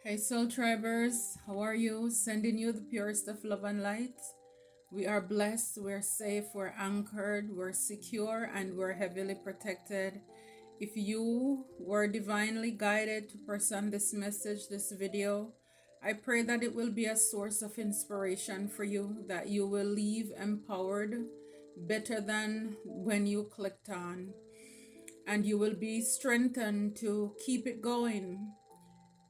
Hey, Soul Tribers, how are you? Sending you the purest of love and light. We are blessed, we're safe, we're anchored, we're secure, and we're heavily protected. If you were divinely guided to present this message, this video, I pray that it will be a source of inspiration for you, that you will leave empowered, better than when you clicked on, and you will be strengthened to keep it going,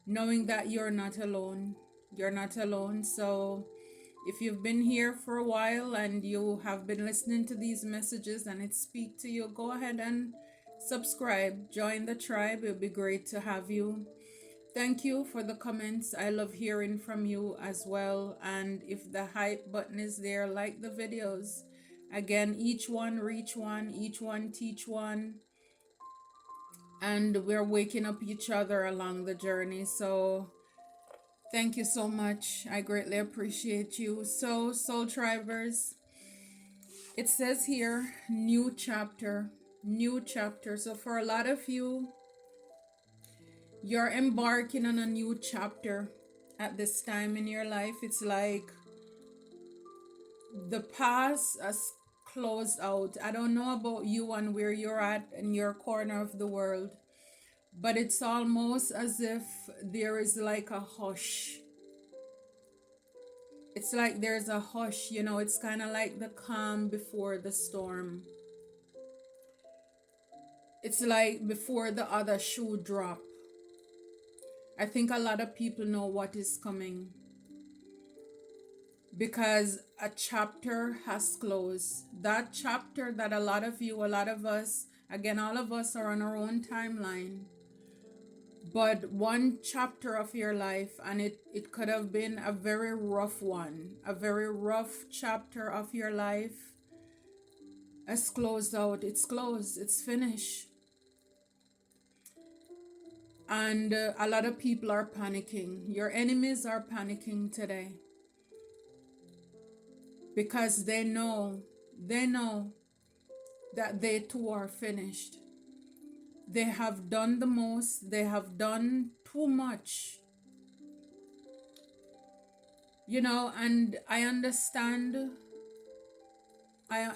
knowing that you're not alone. You're not alone. So, if you've been here for a while and you have been listening to these messages and it speak to you, go ahead and subscribe. Join the tribe. It'll be great to have you. Thank you for the comments. I love hearing from you as well. And if the hype button is there, like the videos. Again, each one reach one, each one teach one, and we're waking up each other along the journey. So thank you so much. I greatly appreciate you. So, Soul Tribers, it says here, new chapter, new chapter. So, for a lot of you, you're embarking on a new chapter at this time in your life. It's like the past has closed out. I don't know about you and where you're at in your corner of the world, but it's almost as if there is like a hush. It's like there's a hush, it's kind of like the calm before the storm. It's like before the other shoe drop. I think a lot of people know what is coming because a chapter has closed. That chapter that a lot of you, a lot of us, again, all of us are on our own timeline. But one chapter of your life, and it could have been a very rough one, a very rough chapter of your life, has closed out. It's closed. It's finished. And a lot of people are panicking. Your enemies are panicking today because they know that they too are finished. They have done the most. They have done too much. And I understand.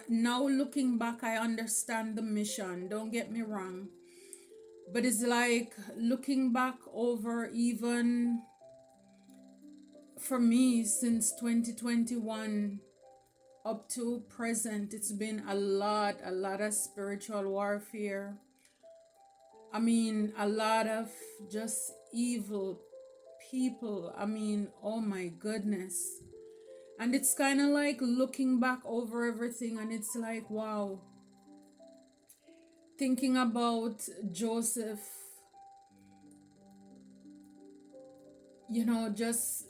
Now looking back, I understand the mission. Don't get me wrong. But it's like looking back over, even for me, since 2021 up to present, it's been a lot of spiritual warfare. I mean, a lot of just evil people. I mean, oh my goodness. And it's kind of like looking back over everything, and it's like, wow. Thinking about Joseph, just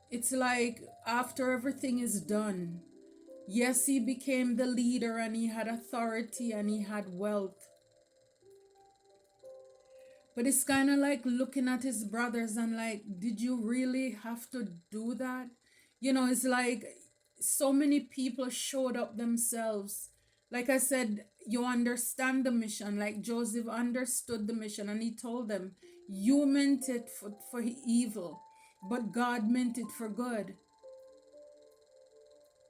it's like after everything is done, yes, he became the leader and he had authority and he had wealth. But it's kind of like looking at his brothers and like, did you really have to do that? It's like so many people showed up themselves. Like I said, you understand the mission. Like Joseph understood the mission and he told them, you meant it for evil, but God meant it for good.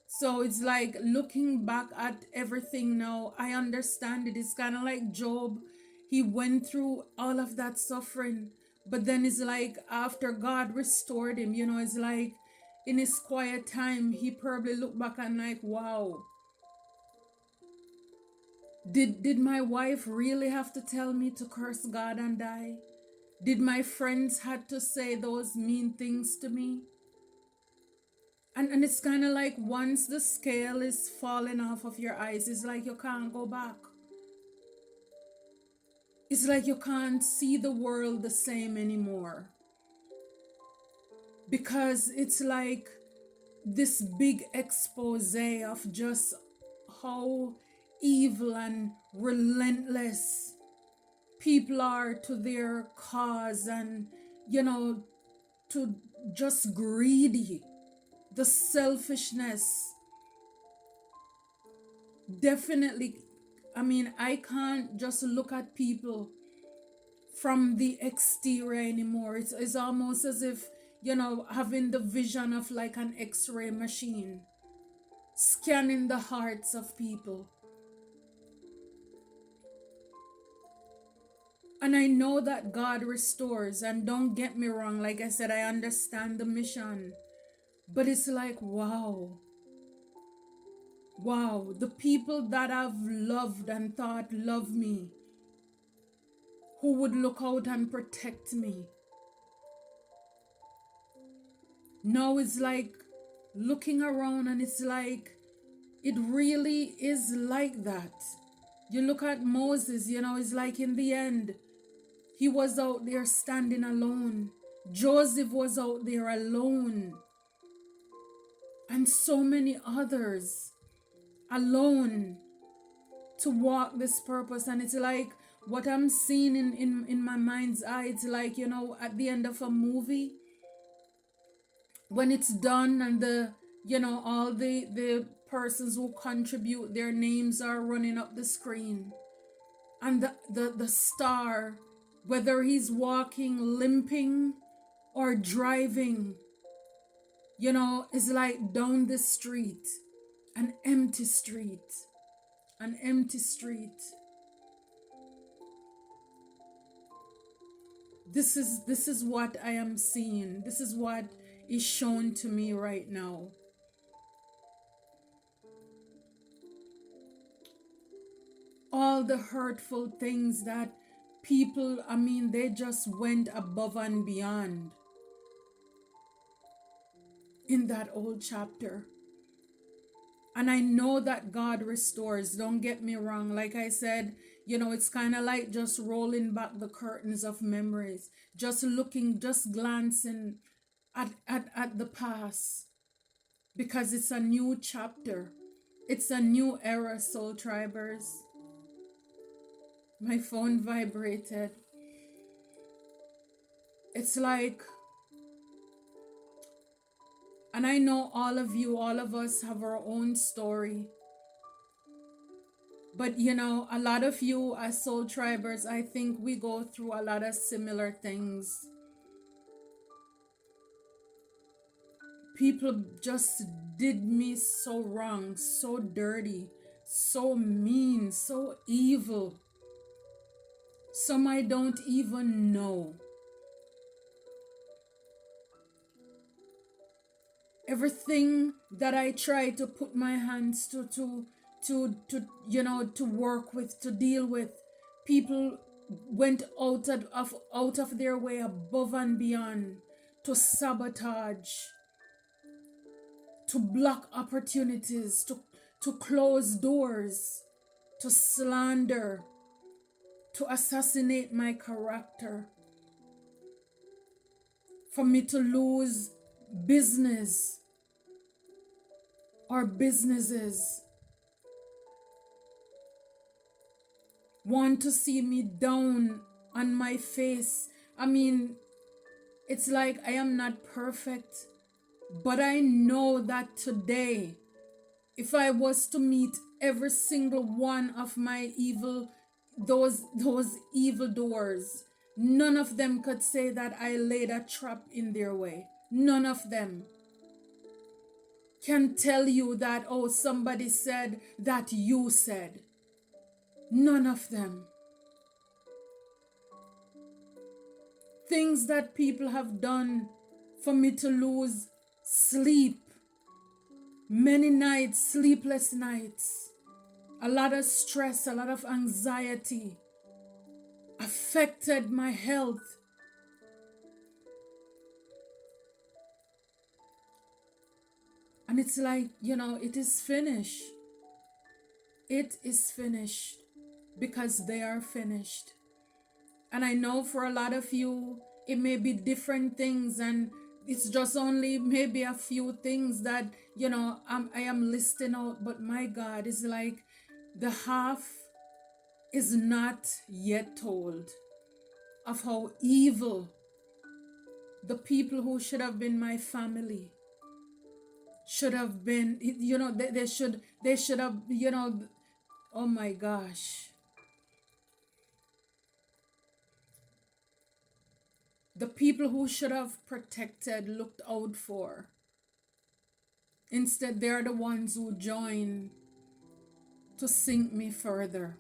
So it's like looking back at everything now, I understand it. It's kind of like Job. He went through all of that suffering, but then it's like after God restored him, it's like in his quiet time, he probably looked back and like, wow, did my wife really have to tell me to curse God and die? Did my friends had to say those mean things to me? And it's kind of like once the scale is falling off of your eyes, it's like you can't go back. It's like you can't see the world the same anymore. Because it's like this big expose of just how evil and relentless people are to their cause, and to just greedy, the selfishness. Definitely, I mean, I can't just look at people from the exterior anymore. It's almost as if, having the vision of like an x-ray machine scanning the hearts of people. And I know that God restores, and don't get me wrong, like I said, I understand the mission, but it's like, wow, the people that I've loved and thought love me, who would look out and protect me, now it's like looking around and it's like, it really is like that. You look at Moses, it's like in the end, he was out there standing alone. Joseph was out there alone. And so many others alone to walk this purpose. And it's like what I'm seeing in my mind's eye. It's like, at the end of a movie, when it's done and all the persons who contribute, their names are running up the screen. And the star, whether he's walking, limping, or driving, is like down the street, an empty street. This is what I am seeing. This is what is shown to me right now. All the hurtful things that people, they just went above and beyond in that old chapter. And I know that God restores. Don't get me wrong. Like I said, it's kind of like just rolling back the curtains of memories, just looking, just glancing at the past, because it's a new chapter. It's a new era, Soul Tribers. My phone vibrated. It's like, and I know all of us have our own story. But a lot of you as Soul Tribers, I think we go through a lot of similar things. People just did me so wrong, so dirty, so mean, so evil. Some I don't even know. Everything that I try to put my hands to work with, to deal with, people went out of their way, above and beyond, to sabotage, to block opportunities, to close doors, to slander, to assassinate my character, for me to lose business or businesses, want to see me down on my face. It's like I am not perfect, but I know that today, if I was to meet every single one of my those evil doors, none of them could say that I laid a trap in their way. None of them can tell you that, oh, somebody said that you said. None of them. Things that people have done for me to lose sleep. Many nights, sleepless nights. A lot of stress, a lot of anxiety affected my health. And it's like, it is finished. It is finished because they are finished. And I know for a lot of you, it may be different things, and it's just only maybe a few things that, I am listing out. But my God, it's like the half is not yet told of how evil the people who should have been my family should have been, they should have, oh my gosh. The people who should have protected, looked out for. Instead, they're the ones who join to sink me further,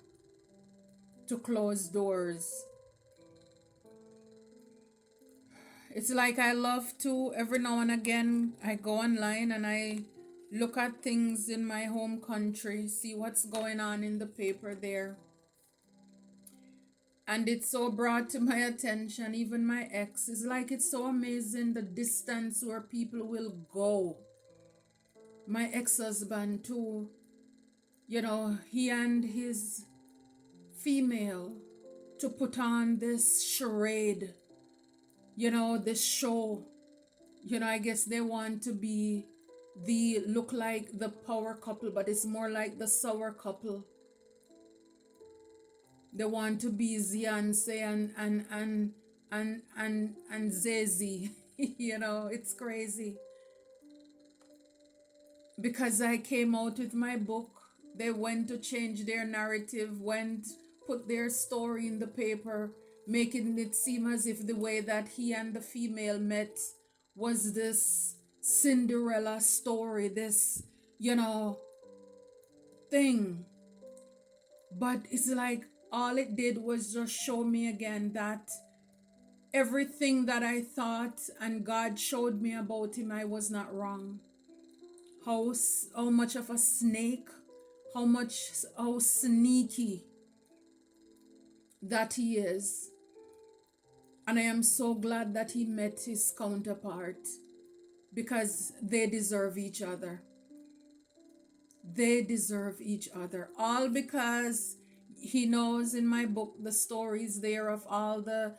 to close doors. It's like I love to, every now and again, I go online and I look at things in my home country, see what's going on in the paper there. And it's so brought to my attention, even my ex, it's like it's so amazing the distance where people will go. My ex-husband too, he and his female to put on this charade, this show. I guess they want to be look like the power couple, but it's more like the sour couple. They want to be Beyonce and Zay-Z. It's crazy. Because I came out with my book, they went to change their narrative, put their story in the paper, making it seem as if the way that he and the female met was this Cinderella story, this, thing. But it's like all it did was just show me again that everything that I thought and God showed me about him, I was not wrong. How much of a snake, how sneaky that he is. And I am so glad that he met his counterpart, because they deserve each other. They deserve each other. All because he knows in my book the stories there of all the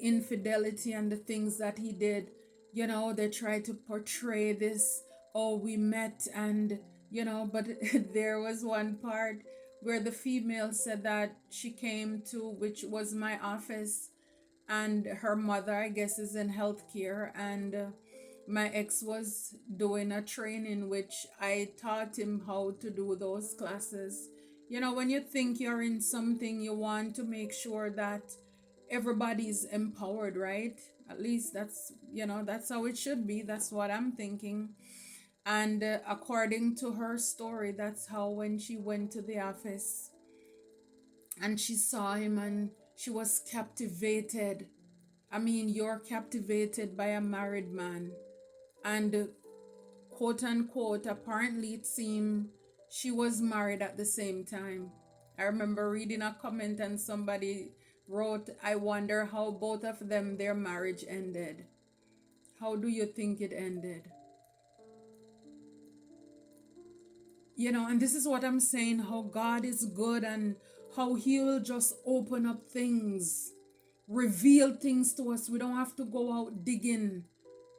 infidelity and the things that he did. They try to portray this, oh, we met and, but there was one part where the female said that she came to, which was my office, and her mother, I guess, is in healthcare, and my ex was doing a training which I taught him how to do those classes. When you think you're in something, you want to make sure that everybody's empowered, right? At least that's how it should be. That's what I'm thinking. And according to her story, that's how when she went to the office and she saw him and she was captivated. I mean, you're captivated by a married man. And quote unquote, apparently it seemed she was married at the same time. I remember reading a comment and somebody wrote, I wonder how both of them, their marriage ended. How do you think it ended? And this is what I'm saying, how God is good and how he will just open up things, reveal things to us. We don't have to go out digging.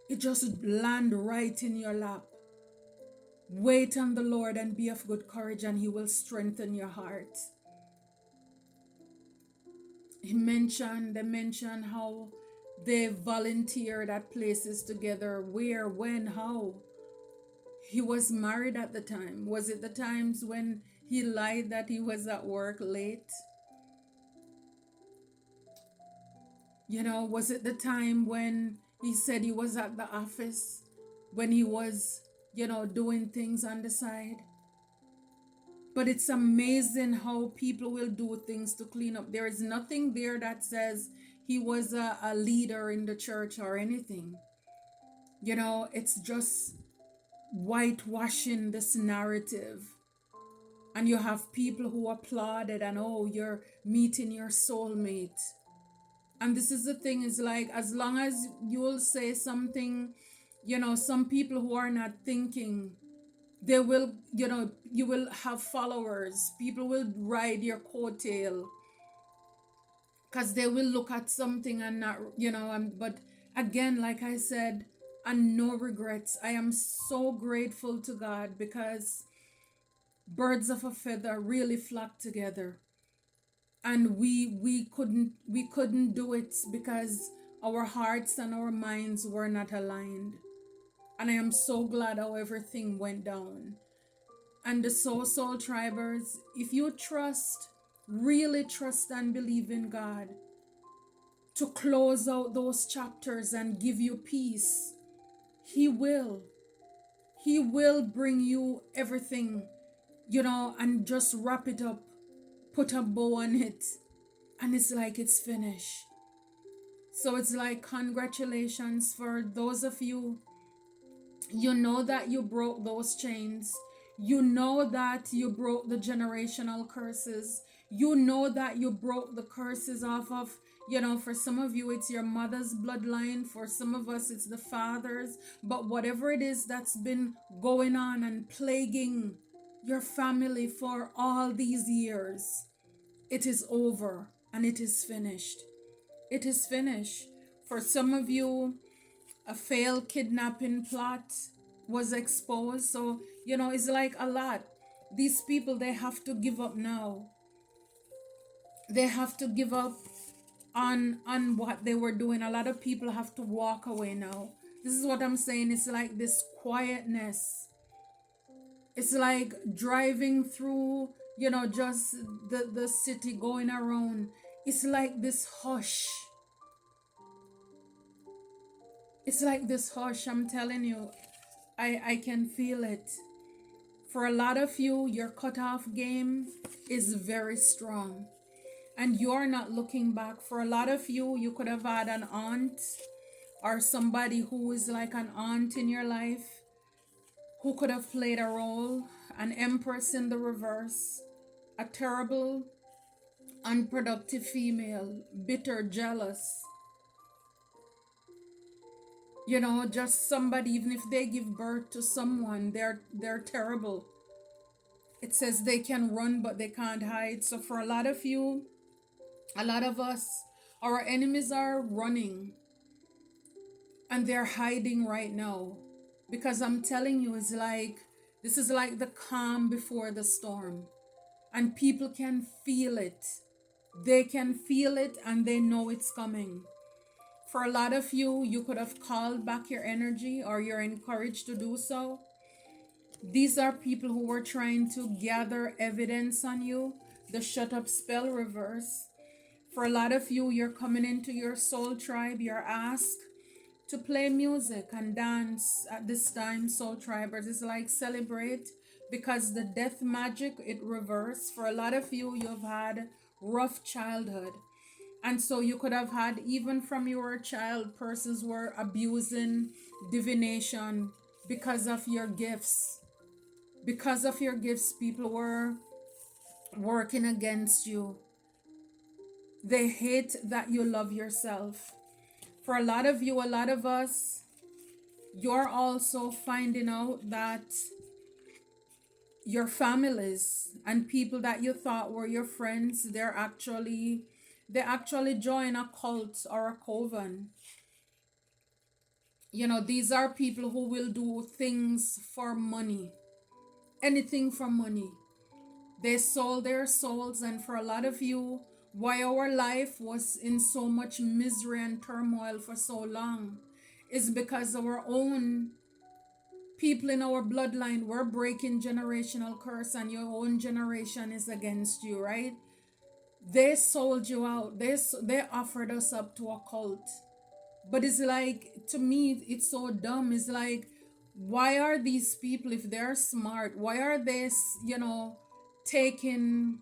It just land right in your lap. Wait on the Lord and be of good courage, and he will strengthen your heart. They mentioned how they volunteered at places together. Where, when, how. He was married at the time. Was it the times when he lied that he was at work late? Was it the time when he said he was at the office, when he was, doing things on the side? But it's amazing how people will do things to clean up. There is nothing there that says he was a leader in the church or anything. It's just whitewashing this narrative. And you have people who applauded and, oh, you're meeting your soulmate. And this is the thing, is like, as long as you'll say something, some people who are not thinking, they will, you will have followers. People will ride your coattail because they will look at something and not, but again, like I said, and no regrets. I am so grateful to God, because birds of a feather really flock together. And we couldn't do it because our hearts and our minds were not aligned. And I am so glad how everything went down. And the soul tribers, if you trust, really trust and believe in God, to close out those chapters and give you peace. He will. He will bring you everything, and just wrap it up, put a bow on it, and it's like it's finished. So it's like, congratulations for those of you. You know that you broke those chains. You know that you broke the generational curses. You know that you broke the curses off of, for some of you, it's your mother's bloodline. For some of us, it's the father's. But whatever it is that's been going on and plaguing your family for all these years, it is over and it is finished. It is finished. For some of you, a failed kidnapping plot was exposed. So, it's like a lot. These people, they have to give up now. They have to give up on what they were doing. A lot of people have to walk away now. This is what I'm saying. It's like this quietness. It's like driving through, just the city, going around. It's like this hush. It's like this hush. I'm telling you, I can feel it. For a lot of you, your cutoff game is very strong and you're not looking back. For a lot of you, you could have had an aunt or somebody who is like an aunt in your life who could have played a role, an empress in the reverse, a terrible, unproductive female, bitter, jealous. Just somebody, even if they give birth to someone, they're terrible. It says they can run but they can't hide. So for a lot of you, a lot of us, our enemies are running and they're hiding right now. Because I'm telling you, this is like the calm before the storm. And people can feel it. They can feel it and they know it's coming. For a lot of you, you could have called back your energy or you're encouraged to do so. These are people who were trying to gather evidence on you. The shut up spell reverse. For a lot of you, you're coming into your soul tribe. You're asked to play music and dance at this time. Soul tribers, it's like celebrate, because the death magic, it reverse. For a lot of you, you've had rough childhood. And so you could have had, even from your child, persons were abusing divination because of your gifts. Because of your gifts, people were working against you. They hate that you love yourself. For a lot of you, a lot of us, you're also finding out that your families and people that you thought were your friends, they actually join a cult or a coven. These are people who will do things for money, anything for money. They sold their souls. And for a lot of you, why our life was in so much misery and turmoil for so long is because our own people in our bloodline were breaking generational curse, and your own generation is against you, right? They sold you out. They offered us up to a cult. But it's like, to me, it's so dumb. It's like, why are these people, if they're smart, why are they, taking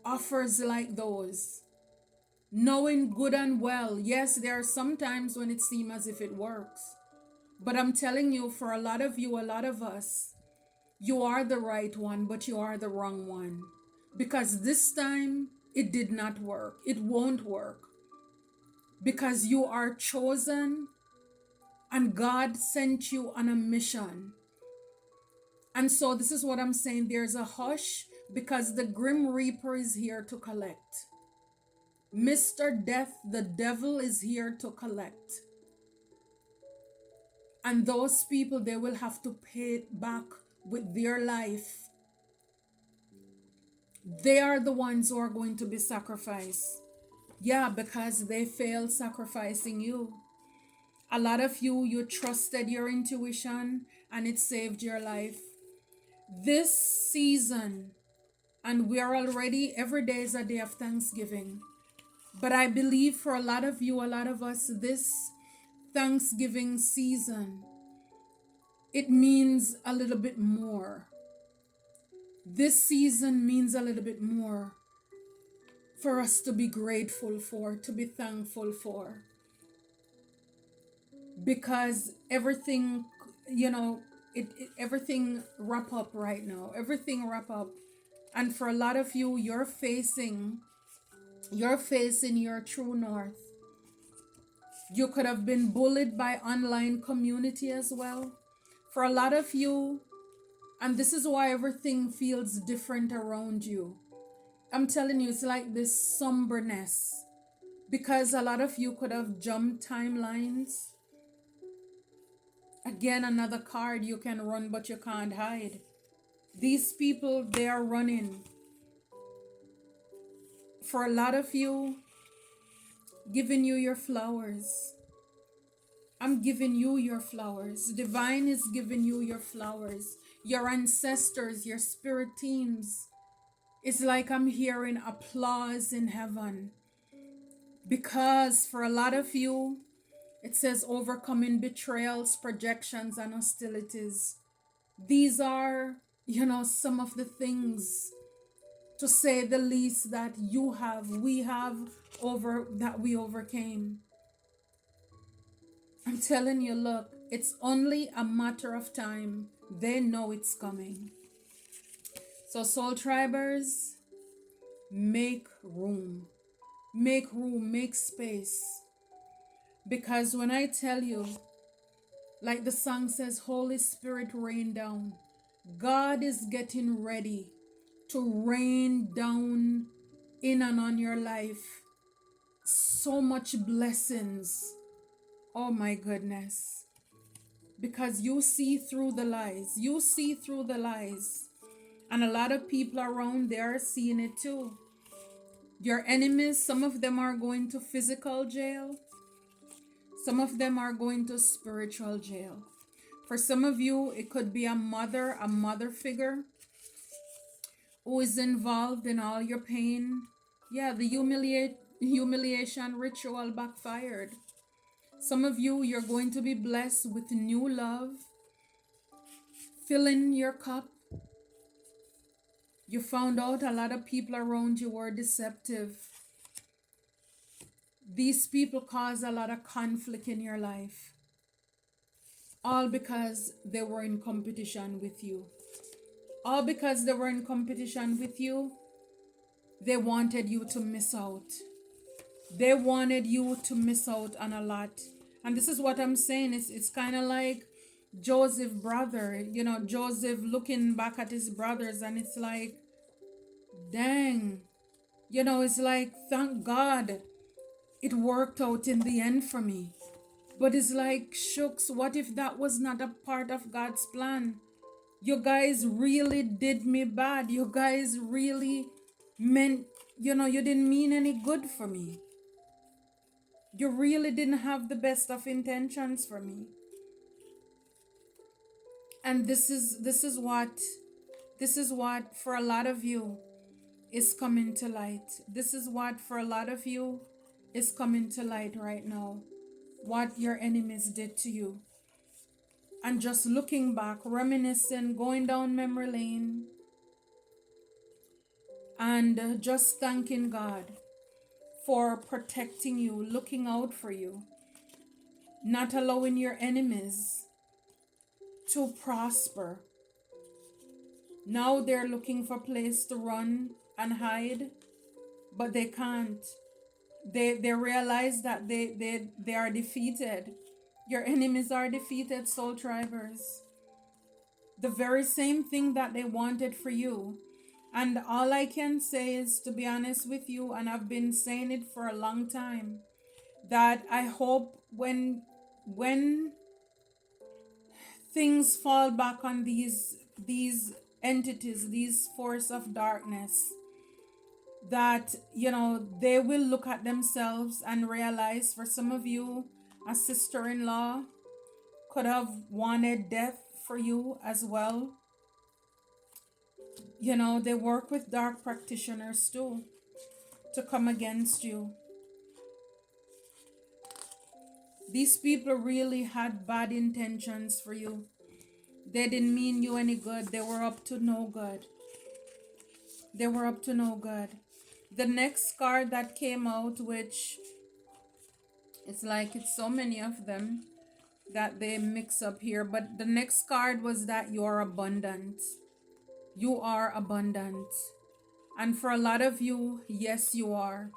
offers like those? Knowing good and well, yes, there are some times when it seems as if it works. But I'm telling you, for a lot of you, a lot of us, you are the right one, but you are the wrong one. Because this time, it did not work. It won't work. Because you are chosen and God sent you on a mission. And so this is what I'm saying. There's a hush because the Grim Reaper is here to collect. Mr. Death, the devil, is here to collect. And those people, they will have to pay it back with their life. They are the ones who are going to be sacrificed. Yeah, because they failed sacrificing you. A lot of you, you trusted your intuition and it saved your life. This season, and we are already, every day is a day of Thanksgiving. But I believe for a lot of you, a lot of us, this Thanksgiving season, it means a little bit more. This season means a little bit more for us to be grateful for, to be thankful for. Because everything, everything wrap up right now. Everything wrap up. And for a lot of you, you're facing your true north. You could have been bullied by online community as well. For a lot of you, and this is why everything feels different around you. I'm telling you, it's like this somberness. Because a lot of you could have jumped timelines. Again, another card, you can run but you can't hide. These people, they are running. For a lot of you, giving you your flowers. I'm giving you your flowers. Divine is giving you your flowers. Your ancestors, your spirit teams. It's like I'm hearing applause in heaven. Because for a lot of you, it says overcoming betrayals, projections, and hostilities. These are, some of the things, to say the least, that we have that we overcame. I'm telling you, look, it's only a matter of time. They know it's coming. So soul tribers, make room. Make room, make space. Because when I tell you, like the song says, Holy Spirit, rain down. God is getting ready to rain down in and on your life. So much blessings. Oh my goodness. Because you see through the lies. You see through the lies. And a lot of people around there are seeing it too. Your enemies, some of them are going to physical jail. Some of them are going to spiritual jail. For some of you, it could be a mother figure who is involved in all your pain. Yeah, the humiliation ritual backfired. Some of you, you're going to be blessed with new love, filling your cup. You found out a lot of people around you were deceptive. These people cause a lot of conflict in your life. All because they were in competition with you. All because they were in competition with you, they wanted you to miss out. They wanted you to miss out on a lot. And this is what I'm saying. It's kind of like Joseph's brother. Joseph looking back at his brothers, and it's like, dang. It's like, thank God it worked out in the end for me. But it's like, shucks, what if that was not a part of God's plan? You guys really did me bad. You guys really meant, you didn't mean any good for me. You really didn't have the best of intentions for me. And this is what for a lot of you is coming to light. This is what for a lot of you is coming to light right now. What your enemies did to you. And just looking back, reminiscing, going down memory lane, and just thanking God for protecting you, looking out for you, not allowing your enemies to prosper. Now they're looking for a place to run and hide, but they can't. They realize that they are defeated. Your enemies are defeated, soul tribers. The very same thing that they wanted for you. And all I can say is, to be honest with you, and I've been saying it for a long time, that I hope when things fall back on these entities, these force of darkness, that they will look at themselves and realize, for some of you, a sister-in-law could have wanted death for you as well. They work with dark practitioners too to come against you. These people really had bad intentions for you. They didn't mean you any good. They were up to no good. They were up to no good. The next card that came out, which it's like it's so many of them that they mix up here, but the next card was that you're abundant. You are abundant. And for a lot of you, yes, you are.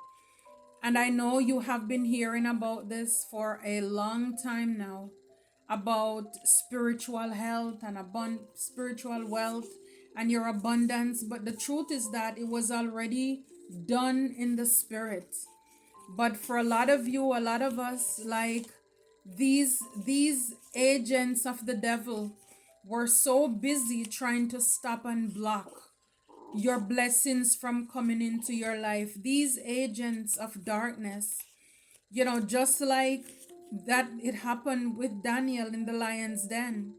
And I know you have been hearing about this for a long time now, about spiritual health and spiritual wealth and your abundance. But the truth is that it was already done in the spirit. But for a lot of you, a lot of us, like these agents of the devil were so busy trying to stop and block your blessings from coming into your life. These agents of darkness, just like that it happened with Daniel in the lion's den,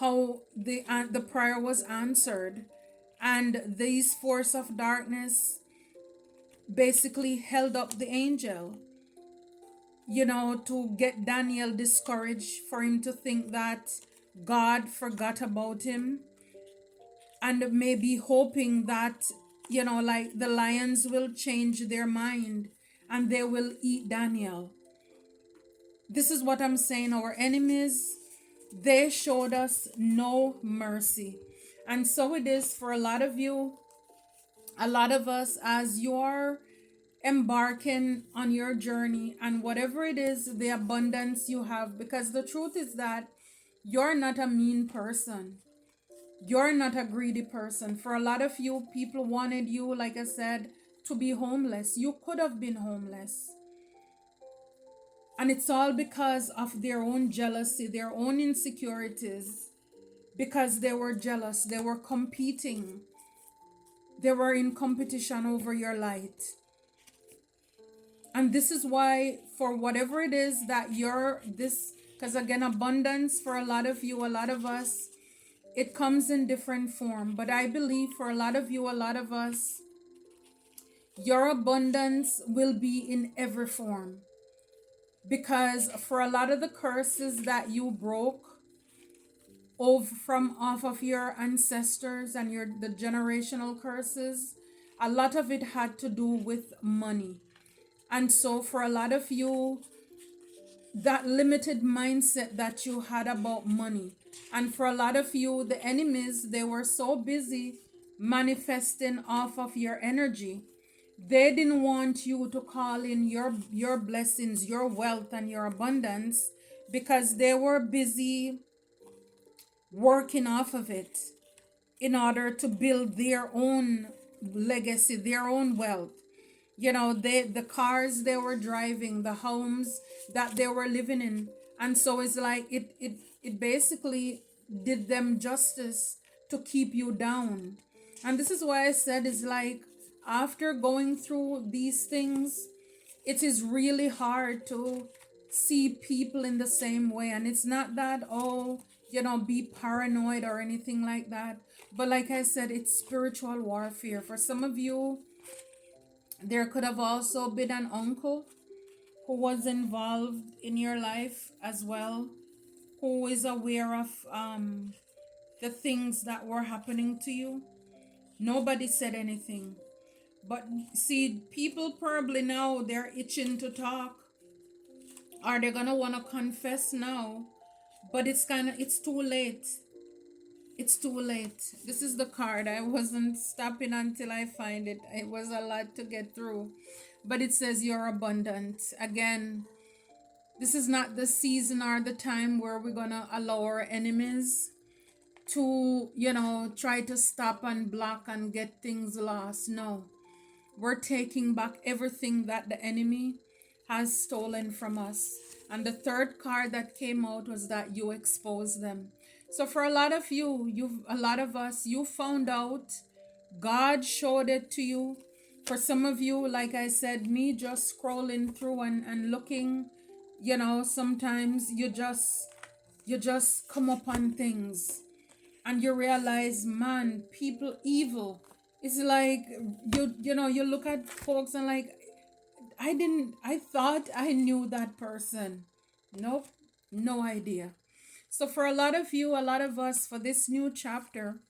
how the prayer was answered, and these force of darkness basically held up the angel, to get Daniel discouraged, for him to think that God forgot about him, and maybe hoping that, like the lions will change their mind and they will eat Daniel. This is what I'm saying. Our enemies, they showed us no mercy. And so it is for a lot of you, a lot of us, as you're embarking on your journey and whatever it is, the abundance you have, because the truth is that you're not a mean person. You're not a greedy person. For a lot of you, people wanted you, like I said, to be homeless. You could have been homeless. And it's all because of their own jealousy, their own insecurities, because they were jealous, they were competing, they were in competition over your light. And this is why, for whatever it is that you're this, because again, abundance for a lot of you, a lot of us, it comes in different form. But I believe for a lot of you, a lot of us, your abundance will be in every form. Because for a lot of the curses that you broke off of your ancestors and the generational curses, a lot of it had to do with money. And so for a lot of you, that limited mindset that you had about money, and for a lot of you, the enemies, they were so busy manifesting off of your energy. They didn't want you to call in your blessings, your wealth, and your abundance, because they were busy working off of it in order to build their own legacy, their own wealth. The cars they were driving, the homes that they were living in. And so it's like it basically did them justice to keep you down. And this is why I said, it's like, after going through these things, it is really hard to see people in the same way. And it's not that, be paranoid or anything like that. But like I said, it's spiritual warfare. For some of you, there could have also been an uncle who was involved in your life as well, who is aware of the things that were happening to you. Nobody said anything. But see, people probably now, they're itching to talk. Are they gonna want to confess now? But it's too late. It's too late. This is the card. I wasn't stopping until I find it. It was a lot to get through. But it says you're abundant. Again, this is not the season or the time where we're going to allow our enemies to, try to stop and block and get things lost. No. We're taking back everything that the enemy has stolen from us. And the third card that came out was that you expose them. So for a lot of you, a lot of us, you found out, God showed it to you. For some of you, like I said, me just scrolling through and looking, sometimes you just come upon things and you realize, man, people evil. It's like you look at folks and like, I thought I knew that person. Nope, no idea. So for a lot of you, a lot of us, for this new chapter,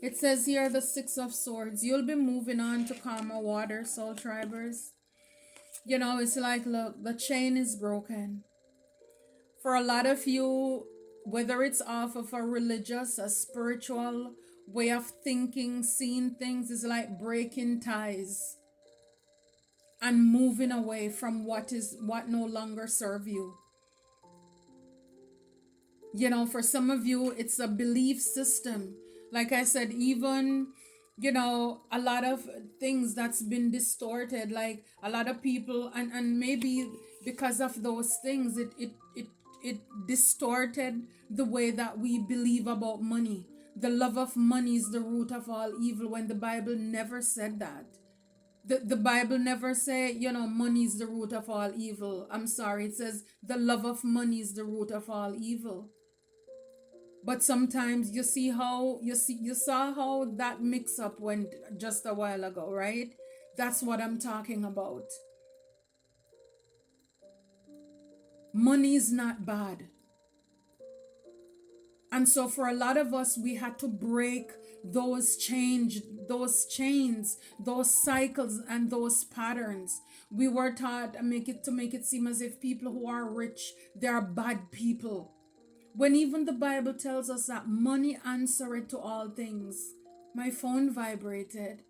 it says here the Six of Swords. You'll be moving on to calmer water, soul tribers. You know, it's like, look, the chain is broken. For a lot of you, whether it's off of a religious, a spiritual way of thinking, seeing things, is like breaking ties and moving away from what no longer serve you. You know, for some of you, it's a belief system. Like I said, even, you know, a lot of things that's been distorted, like a lot of people, and maybe because of those things, it distorted the way that we believe about money. The love of money is the root of all evil, when the Bible never said that. The Bible never say, you know, money is the root of all evil. I'm sorry, it says the love of money is the root of all evil. But sometimes you saw how that mix up went just a while ago, right? That's what I'm talking about. Money is not bad. And so for a lot of us, we had to break those chains, those cycles, and those patterns. We were taught to make it seem as if people who are rich, they are bad people. When even the Bible tells us that money answereth to all things. My phone vibrated.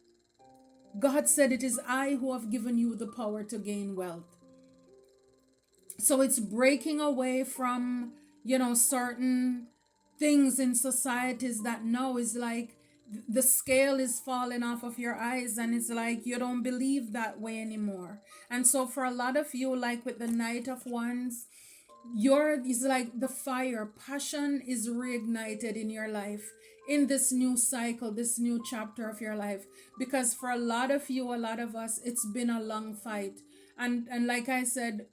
God said, it is I who have given you the power to gain wealth. So it's breaking away from, you know, certain things in societies that now is like the scale is falling off of your eyes, and it's like you don't believe that way anymore. And so for a lot of you, like with the Knight of Wands, is like the fire, passion is reignited in your life, in this new cycle, this new chapter of your life. Because for a lot of you, a lot of us, it's been a long fight. And like I said,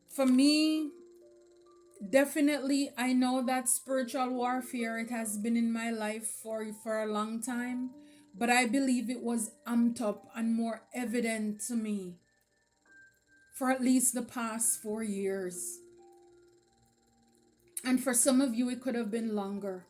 for me, definitely, I know that spiritual warfare, it has been in my life for a long time, but I believe it was amped up and more evident to me for at least the past 4 years. And for some of you, it could have been longer.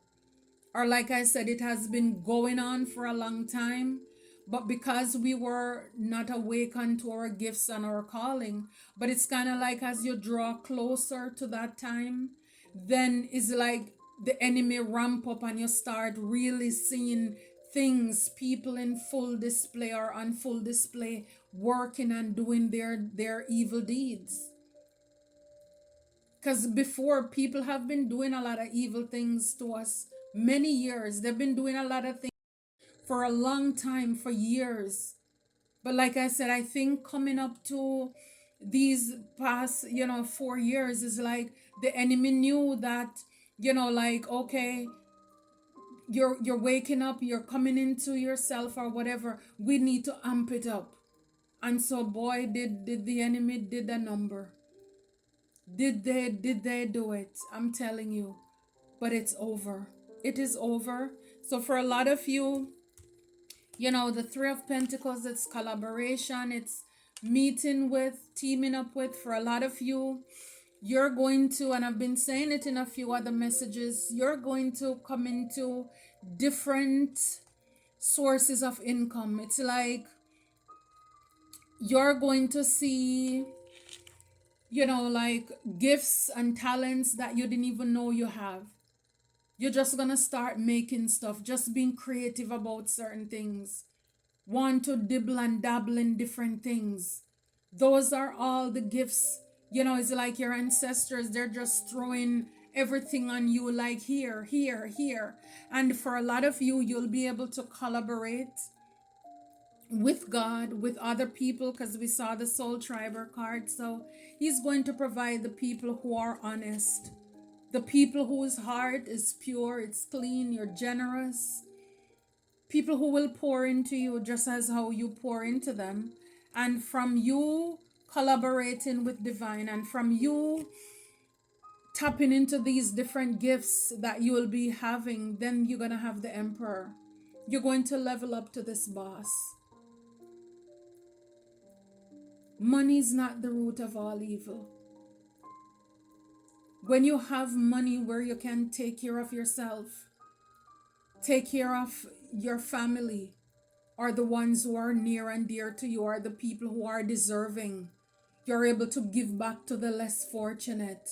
Or, like I said, it has been going on for a long time. But because we were not awakened to our gifts and our calling, but it's kind of like as you draw closer to that time, then it's like the enemy ramp up and you start really seeing things, people in full display or on full display, working and doing their evil deeds. Because before, people have been doing a lot of evil things to us many years. They've been doing a lot of things for a long time, for years. But like I said, I think coming up to these past, 4 years is like the enemy knew that, like, okay, you're waking up, you're coming into yourself or whatever. We need to amp it up. And so boy, did the enemy did a number. Did they do it? I'm telling you. But it's over. It is over. So for a lot of you, the Three of Pentacles, it's collaboration, it's meeting with, teaming up with. For a lot of you, you're going to, and I've been saying it in a few other messages, you're going to come into different sources of income. It's like you're going to see, like gifts and talents that you didn't even know you have. You're just gonna start making stuff, just being creative about certain things, want to dibble and dabble in different things. Those are all the gifts. It's like your ancestors, they're just throwing everything on you, like here, here, here. And for a lot of you, you'll be able to collaborate with God, with other people, because we saw the Soul Triber card. So He's going to provide the people who are honest, the people whose heart is pure, it's clean, you're generous. People who will pour into you just as how you pour into them. And from you collaborating with divine, and from you tapping into these different gifts that you will be having, then you're going to have the emperor. You're going to level up to this boss. Money is not the root of all evil. When you have money where you can take care of yourself, take care of your family, or the ones who are near and dear to you, or the people who are deserving, you're able to give back to the less fortunate.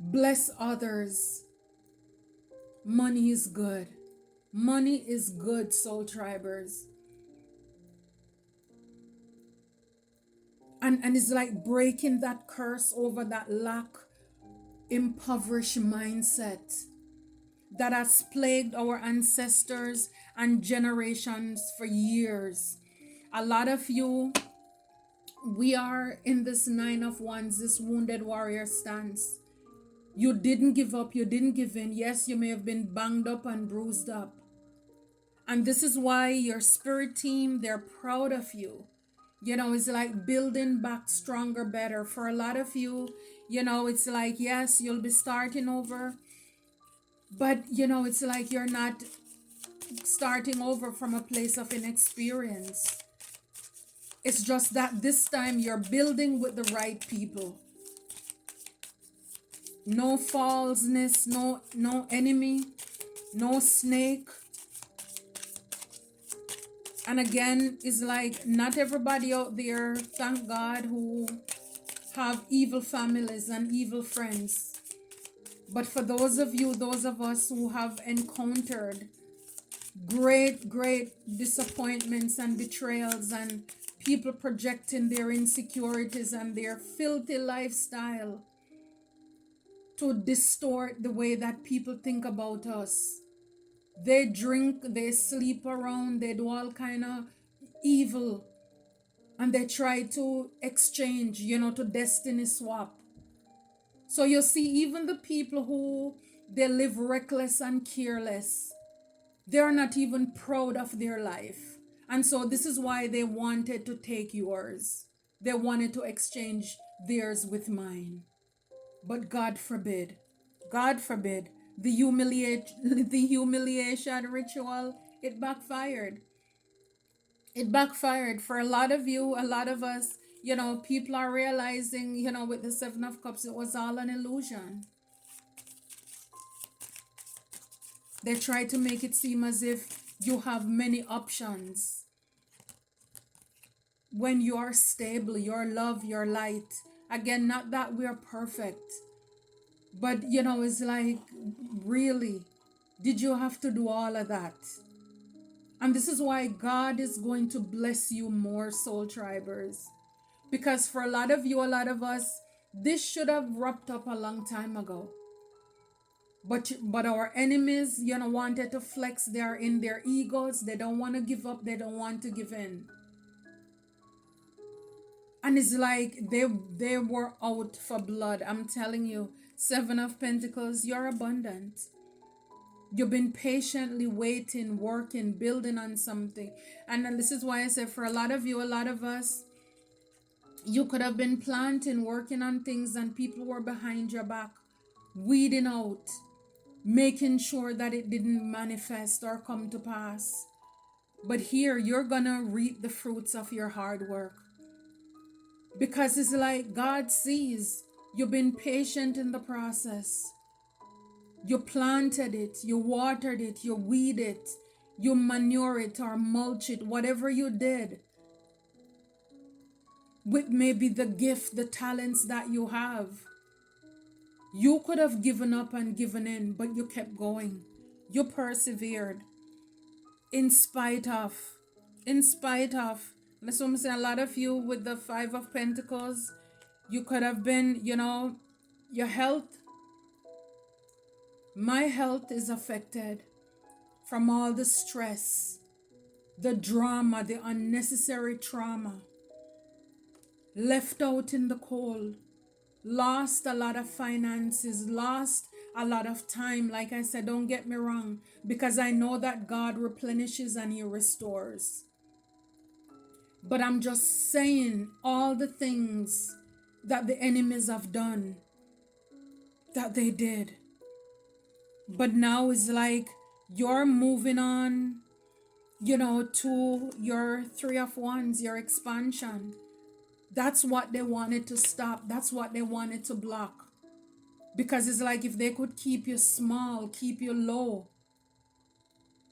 Bless others. Money is good. Money is good, soul tribers. And it's like breaking that curse over that lack, impoverished mindset that has plagued our ancestors and generations for years. A lot of you, we are in this 9 of Wands, this wounded warrior stance. You didn't give up, you didn't give in. Yes, you may have been banged up and bruised up. And this is why your spirit team, they're proud of you. It's like building back stronger, better. For a lot of you, it's like, yes, you'll be starting over. But, it's like you're not starting over from a place of inexperience. It's just that this time you're building with the right people. No falseness, no enemy, no snake. And again, it's like not everybody out there, thank God, who have evil families and evil friends. But for those of you, those of us who have encountered great disappointments and betrayals and people projecting their insecurities and their filthy lifestyle to distort the way that people think about us. They drink, they sleep around, they do all kind of evil, and they try to exchange, to destiny swap. So you see, even the people who they live reckless and careless, they're not even proud of their life. And so this is why they wanted to take yours. They wanted to exchange theirs with mine. But God forbid. God forbid. The humiliation ritual, it backfired. It backfired for a lot of you, a lot of us. People are realizing, with the 7 of Cups, it was all an illusion. They try to make it seem as if you have many options. When you are stable, your love, your light. Again, not that we are perfect. But, it's like, really, did you have to do all of that? And this is why God is going to bless you more, soul tribers. Because for a lot of you, a lot of us, this should have wrapped up a long time ago. But our enemies, wanted to flex. They're in their egos. They don't want to give up. They don't want to give in. And it's like they were out for blood. I'm telling you, 7 of Pentacles, you're abundant. You've been patiently waiting, working, building on something. And then this is why I say for a lot of you, a lot of us, you could have been planting, working on things, and people were behind your back, weeding out, making sure that it didn't manifest or come to pass. But here, you're gonna reap the fruits of your hard work. Because it's like God sees you've been patient in the process. You planted it, you watered it, you weed it, you manure it or mulch it, whatever you did. With maybe the gift, the talents that you have. You could have given up and given in, but you kept going. You persevered. In spite of. That's what I'm saying. A lot of you with the 5 of Pentacles, you could have been, your health. My health is affected from all the stress, the drama, the unnecessary trauma. Left out in the cold. Lost a lot of finances, lost a lot of time. Like I said, don't get me wrong, because I know that God replenishes and He restores. But I'm just saying all the things that the enemies have done, that they did. But now it's like you're moving on to your Three of Wands, your expansion. That's what they wanted to stop. That's what they wanted to block. Because it's like if they could keep you small, keep you low,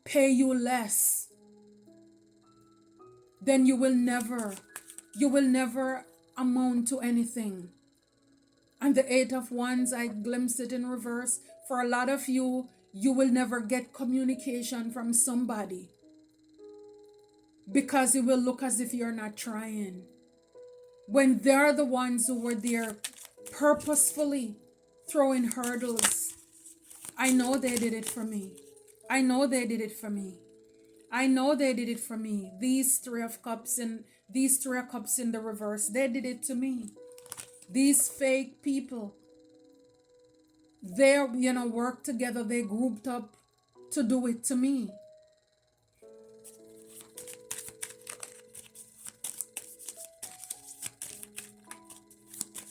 pay you less, then you will never amount to anything. And the Eight of Wands, I glimpsed it in reverse. For a lot of you, you will never get communication from somebody because it will look as if you're not trying. When they're the ones who were there purposefully throwing hurdles. I know they did it for me. I know they did it for me. I know they did it for me. These Three of Cups and these Three of Cups in the reverse, they did it to me. These fake people, they worked together, they grouped up to do it to me.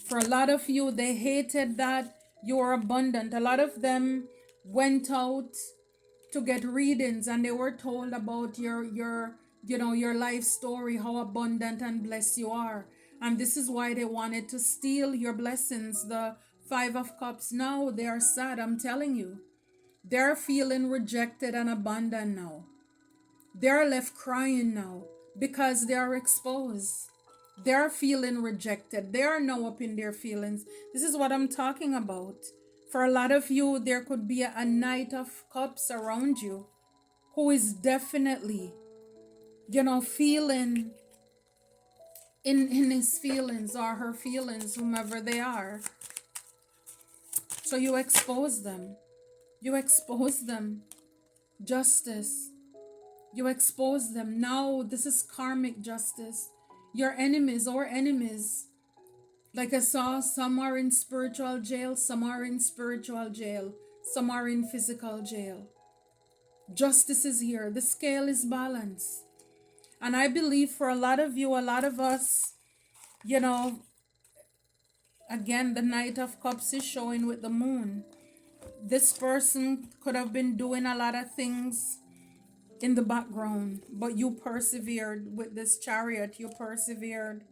For a lot of you, they hated that you're abundant. A lot of them went out to get readings and they were told about your life story, how abundant and blessed you are. And this is why they wanted to steal your blessings. The Five of Cups, now they are sad, I'm telling you. They're feeling rejected and abandoned now. They're left crying now because they are exposed. They're feeling rejected. They are now up in their feelings. This is what I'm talking about. For a lot of you, there could be a Knight of Cups around you who is definitely, feeling in his feelings or her feelings, whomever they are. So you expose them. You expose them. Justice. You expose them. Now, this is karmic justice. Your enemies or enemies. Like I saw, some are in spiritual jail, some are in spiritual jail, some are in physical jail. Justice is here. The scale is balanced. And I believe for a lot of you, a lot of us, again, the Knight of Cups is showing with the moon. This person could have been doing a lot of things in the background, but you persevered with this Chariot. You persevered.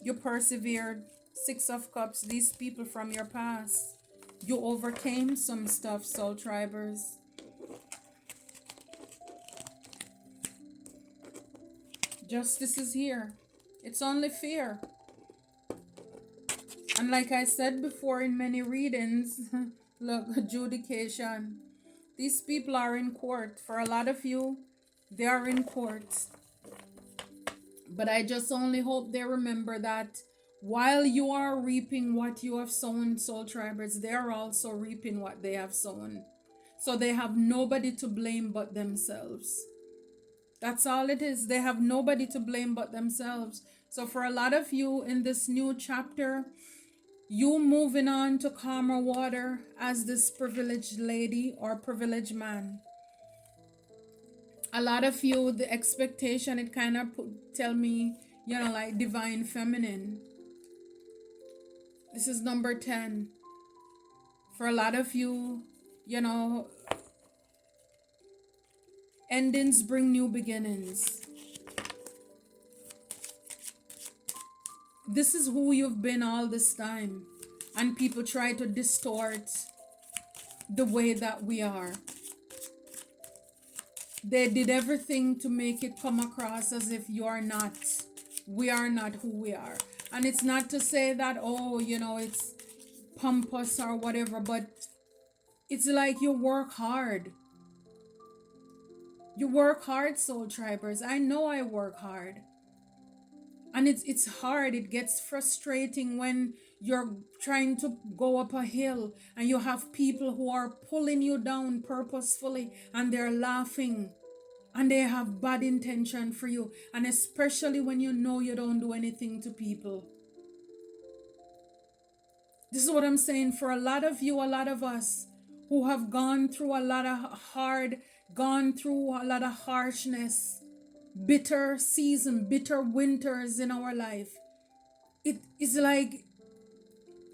You persevered. Six of Cups, these people from your past. You overcame some stuff, Soul Tribers. Justice is here. It's only fear. And like I said before in many readings, look, adjudication. These people are in court. For a lot of you, they are in court. But I just only hope they remember that while you are reaping what you have sown, Soul Tribers, they are also reaping what they have sown. So they have nobody to blame but themselves. That's all it is. They have nobody to blame but themselves. So for a lot of you in this new chapter, you moving on to calmer water as this privileged lady or privileged man. A lot of you, the expectation, it kind of tell me, like divine feminine. This is number 10. For a lot of you, endings bring new beginnings. This is who you've been all this time. And people try to distort the way that we are. They did everything to make it come across as if we are not who we are. And it's not to say that, it's pompous or whatever, but it's like you work hard. You work hard, Soul Tribers. I know I work hard. And it's hard. It gets frustrating when you're trying to go up a hill and you have people who are pulling you down purposefully and they're laughing and they have bad intention for you. And especially when you know you don't do anything to people. This is what I'm saying. For a lot of you, a lot of us who have gone through a lot of harshness, bitter season, bitter winters in our life. It is like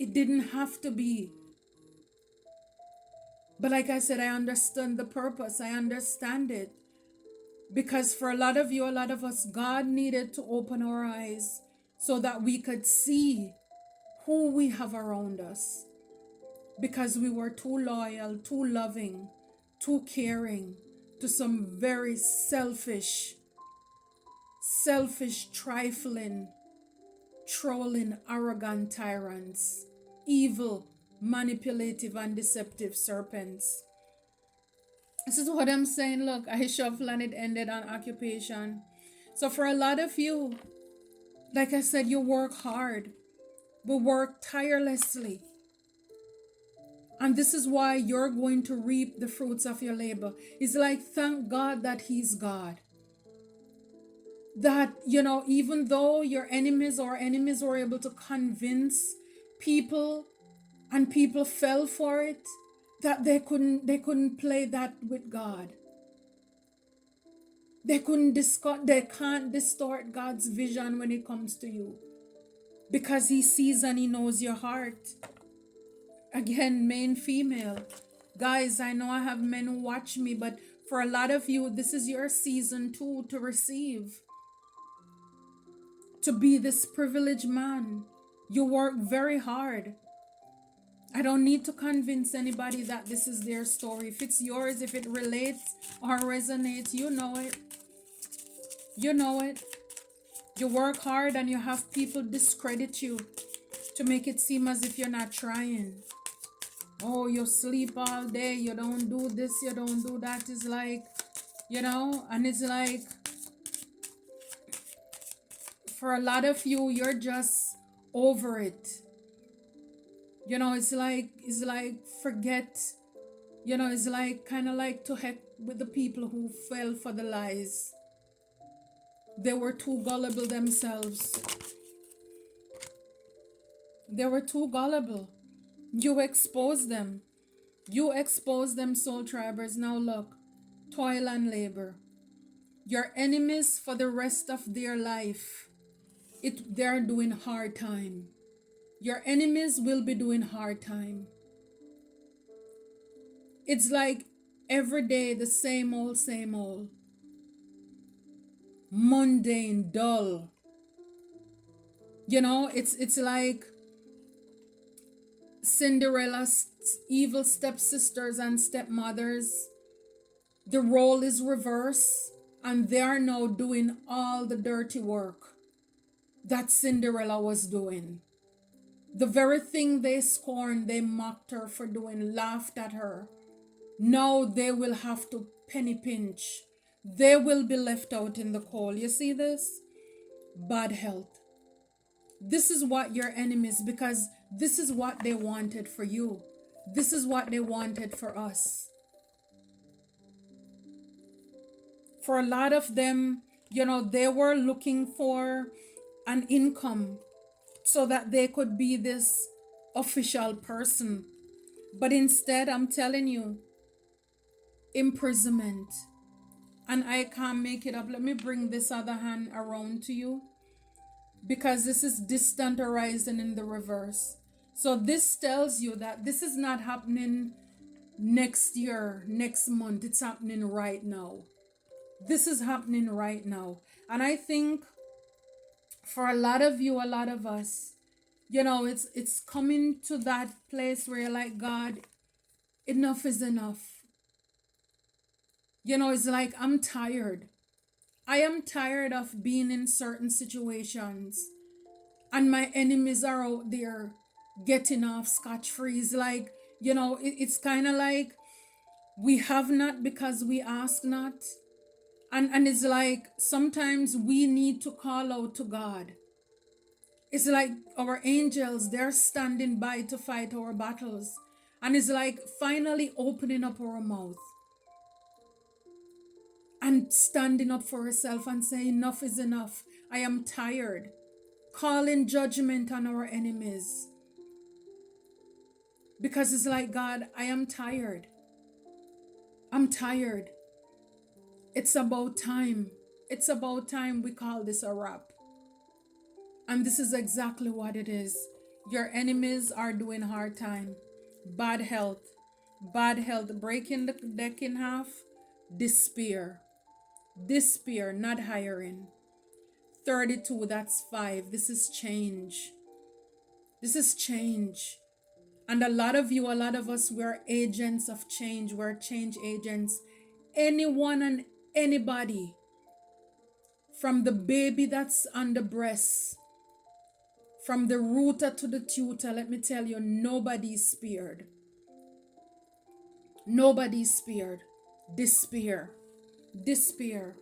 it didn't have to be. But like I said, I understand the purpose. I understand it. Because for a lot of you, a lot of us, God needed to open our eyes so that we could see who we have around us. Because we were too loyal, too loving, too caring to some very selfish, trifling, trolling, arrogant tyrants, evil, manipulative, and deceptive serpents. This is what I'm saying. Look, I shuffle and it ended on occupation. So for a lot of you, like I said, you work hard, but work tirelessly. And this is why you're going to reap the fruits of your labor. It's like, thank God that He's God. That, even though your enemies or enemies were able to convince people and people fell for it, that they couldn't play that with God. They can't distort God's vision when it comes to you. Because He sees and He knows your heart. Again, main, female. Guys, I know I have men who watch me, but for a lot of you, this is your season too to receive. To be this privileged man. You work very hard. I don't need to convince anybody that this is their story. If it's yours, if it relates or resonates, you know it. You know it. You work hard and you have people discredit you to make it seem as if you're not trying. Oh, you sleep all day, you don't do this, you don't do that. It's like, and it's like, for a lot of you, you're just over it. It's like forget, it's like kind of like to heck with the people who fell for the lies. They were too gullible themselves. They were too gullible. You expose them. You expose them, soul tribers. Now look, toil and labor. Your enemies for the rest of their life, they're doing hard time. Your enemies will be doing hard time. It's like every day the same old. Mundane, dull. It's like Cinderella's evil stepsisters and stepmothers. The role is reversed and they are now doing all the dirty work that Cinderella was doing. The very thing they scorned, they mocked her for doing, laughed at her. Now they will have to penny pinch. They will be left out in the cold. You see this? Bad health. This is what your enemies, because this is what they wanted for you. This is what they wanted for us. For a lot of them, they were looking for an income so that they could be this official person. But instead, I'm telling you, imprisonment. And I can't make it up. Let me bring this other hand around to you, because this is distant horizon in the reverse. So this tells you that this is not happening next year, next month. It's happening right now. This is happening right now. And I think for a lot of you, a lot of us, it's coming to that place where you're like, God, enough is enough. It's like, I'm tired. I am tired of being in certain situations and my enemies are out there getting off scotch-free. It's like, it's kind of like we have not because we ask not. And it's like sometimes we need to call out to God. It's like our angels, they're standing by to fight our battles. And it's like finally opening up our mouth and standing up for herself and saying, enough is enough. I am tired. Calling judgment on our enemies. Because it's like, God, I am tired. I'm tired. It's about time. It's about time we call this a wrap. And this is exactly what it is. Your enemies are doing hard time. Bad health. Breaking the deck in half. Despair. Despair, not hiring. 32, that's 5. This is change. This is change. And a lot of you, a lot of us, we're agents of change. We're change agents. Anyone and anybody, from the baby that's on the breast, from the rooter to the tutor, let me tell you, nobody's spared. Nobody's spared. Despair. Despair.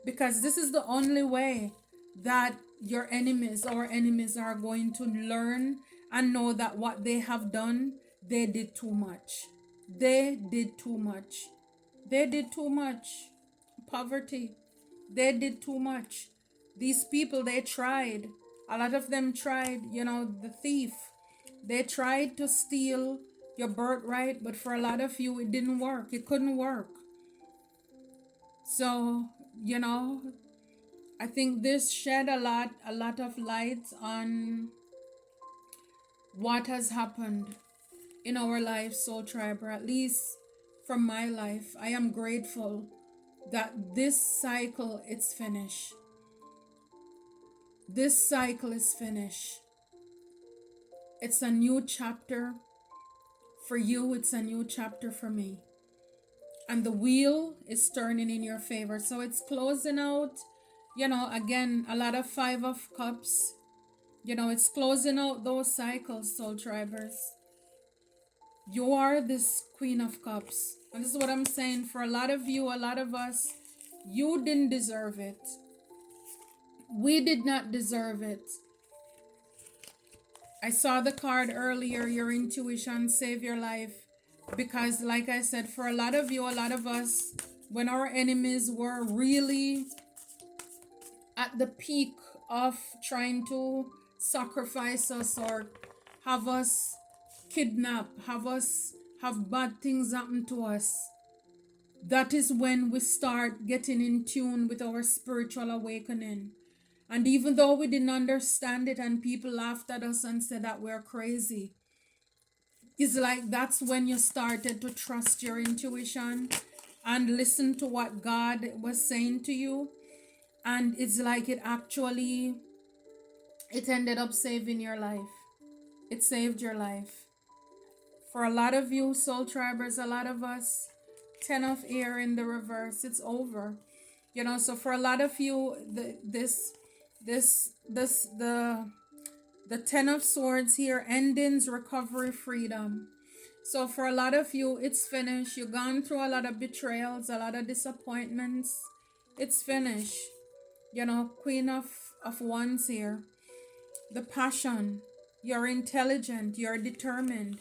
Because this is the only way that your enemies, our enemies, are going to learn and know that what they have done, they did too much. They did too much. They did too much. Poverty. They did too much. These people, they tried. A lot of them tried, the thief. They tried to steal your birthright, but for a lot of you, it didn't work. It couldn't work. So, I think this shed a lot of light on what has happened in our life, Soul Tribe, or at least from my life. I am grateful that this cycle is finished. This cycle is finished. It's a new chapter for you. It's a new chapter for me. And the wheel is turning in your favor. So it's closing out, again, a lot of 5 of cups. It's closing out those cycles, Soul Tribers. You are this Queen of Cups. And this is what I'm saying. For a lot of you, a lot of us, you didn't deserve it. We did not deserve it. I saw the card earlier, your intuition save your life. Because like I said, for a lot of you, a lot of us, when our enemies were really at the peak of trying to sacrifice us or have us kidnap, have bad things happen to us, that is when we start getting in tune with our spiritual awakening. And even though we didn't understand it and people laughed at us and said that we're crazy, it's like that's when you started to trust your intuition and listen to what God was saying to you. And it's like it ended up saving your life. It saved your life. For a lot of you, Soul Tribers, a lot of us, 10 of air in the reverse, it's over. So for a lot of you, the 10 of swords here, endings, recovery, freedom. So for a lot of you, it's finished. You've gone through a lot of betrayals, a lot of disappointments. It's finished. Queen of Wands here. The passion. You're intelligent. You're determined.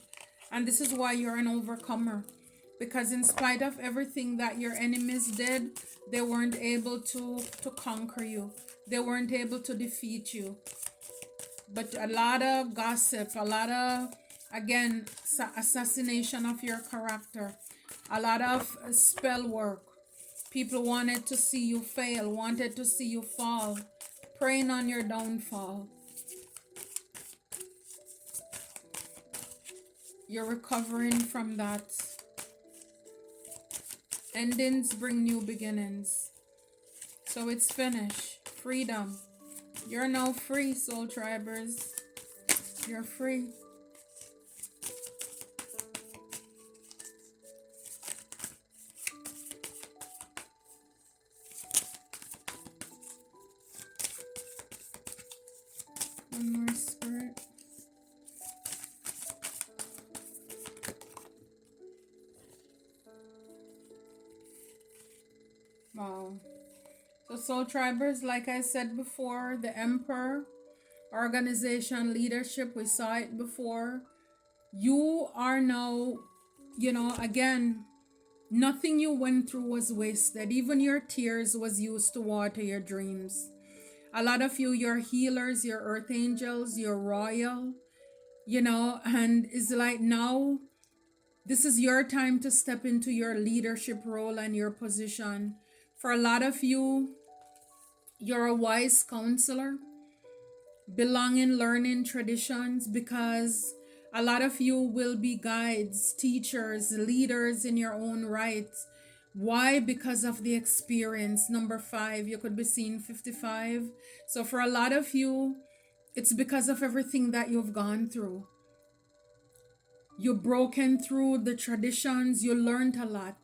And this is why you're an overcomer. Because in spite of everything that your enemies did, they weren't able to conquer you. They weren't able to defeat you. But a lot of gossip, a lot of, again, assassination of your character, a lot of spell work. People wanted to see you fail, wanted to see you fall, preying on your downfall. You're recovering from that. Endings bring new beginnings. So it's finished. Freedom. You're now free, Soul Tribers. You're free. One more spirit. Wow. So Soul Tribers, like I said before, the Emperor, organization, leadership, we saw it before. You are now, again, nothing you went through was wasted. Even your tears was used to water your dreams. A lot of you, you're healers, you're earth angels, you're royal, and it's like now, this is your time to step into your leadership role and your position. For a lot of you, you're a wise counselor, belonging, learning traditions, because a lot of you will be guides, teachers, leaders in your own right. Why? Because of the experience. Number 5, you could be seeing 55. So for a lot of you, it's because of everything that you've gone through. You've broken through the traditions, you learned a lot.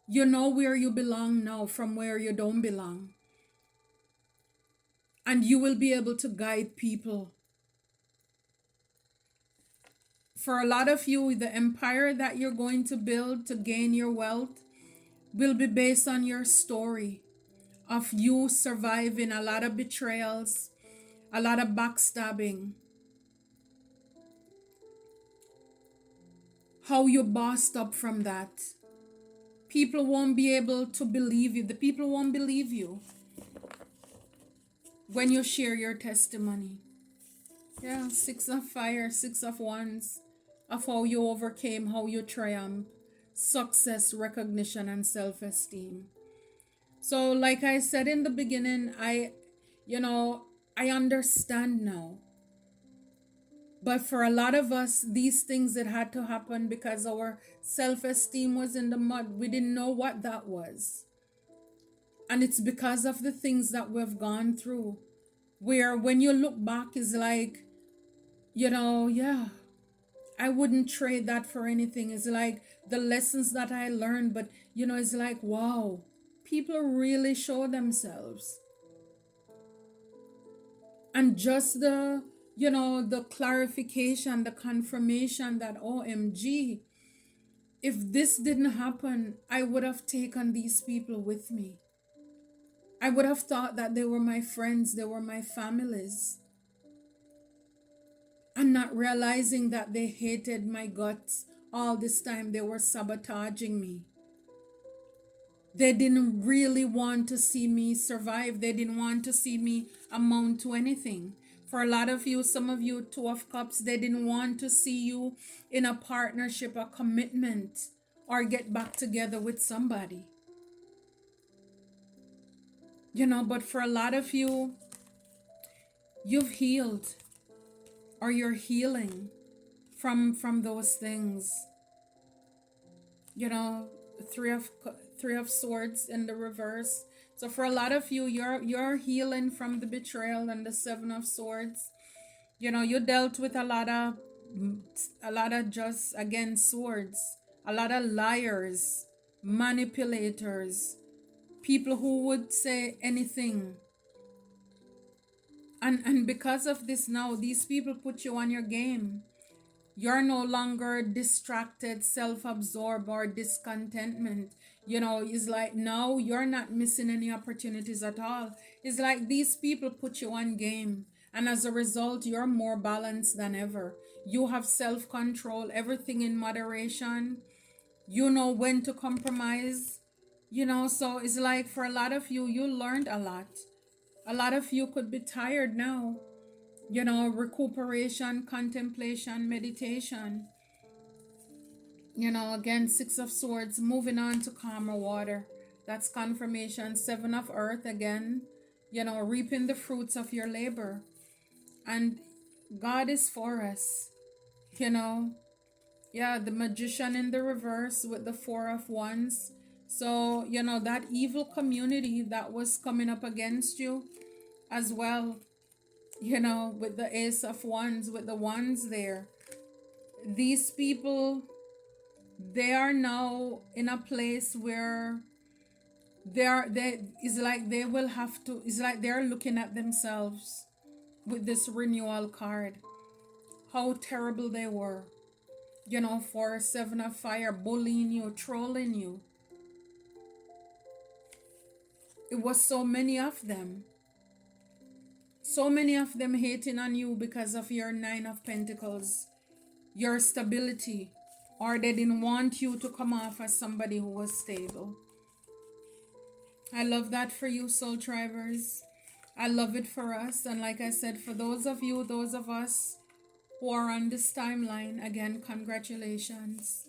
You know where you belong now from where you don't belong. And you will be able to guide people. For a lot of you, the empire that you're going to build to gain your wealth will be based on your story of you surviving a lot of betrayals, a lot of backstabbing, how you bossed up from that. People won't be able to believe you. The people won't believe you when you share your testimony. Yeah, 6 of fire, 6 of wands, of how you overcame, how you triumph, success, recognition, and self-esteem. So, like I said in the beginning, I understand now. But for a lot of us, these things that had to happen because our self-esteem was in the mud. We didn't know what that was. And it's because of the things that we've gone through, where when you look back, it's like, yeah, I wouldn't trade that for anything. It's like the lessons that I learned, but it's like, wow, people really show themselves. And just the clarification, the confirmation that OMG, if this didn't happen, I would have taken these people with me. I would have thought that they were my friends, they were my families. And not realizing that they hated my guts all this time. They were sabotaging me. They didn't really want to see me survive. They didn't want to see me amount to anything. For a lot of you, some of you, 2 of Cups, they didn't want to see you in a partnership, a commitment, or get back together with somebody. But for a lot of you, you've healed, or you're healing from those things. 3 of Swords in the reverse. So for a lot of you, you're healing from the betrayal and the 7 of Swords. You dealt with a lot of just, again, swords, a lot of liars, manipulators, people who would say anything. And because of this now, these people put you on your game. You're no longer distracted, self-absorbed, or discontentment. It's like now you're not missing any opportunities at all. It's like these people put you on game. And as a result, you're more balanced than ever. You have self-control, everything in moderation. You know when to compromise. So it's like for a lot of you, you learned a lot. A lot of you could be tired now. Recuperation, contemplation, meditation. Again, 6 of Swords, moving on to calmer water. That's confirmation. 7 of Earth again, reaping the fruits of your labor. And God is for us, Yeah, the Magician in the reverse with the 4 of Wands. So, that evil community that was coming up against you as well, with the Ace of Wands, with the wands there. These people, they are now in a place where it's like they will have to, it's like they're looking at themselves with this renewal card, how terrible they were, for 7 of Fire, bullying you, trolling you. It was so many of them hating on you because of your 9 of Pentacles, your stability, or they didn't want you to come off as somebody who was stable. I love that for you, Soul Tribers. I love it for us. And like I said, for those of you, those of us who are on this timeline, again, congratulations.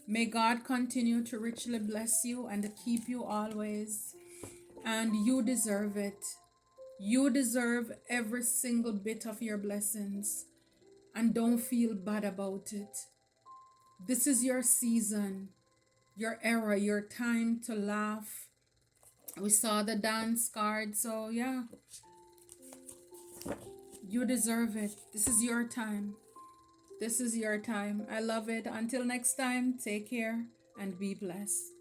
May God continue to richly bless you and to keep you always. And you deserve it. You deserve every single bit of your blessings. And don't feel bad about it. This is your season. your era, your time to laugh. We saw the dance card. So, yeah, you deserve it. This is your time. This is your time. I love it. Until next time, take care and be blessed.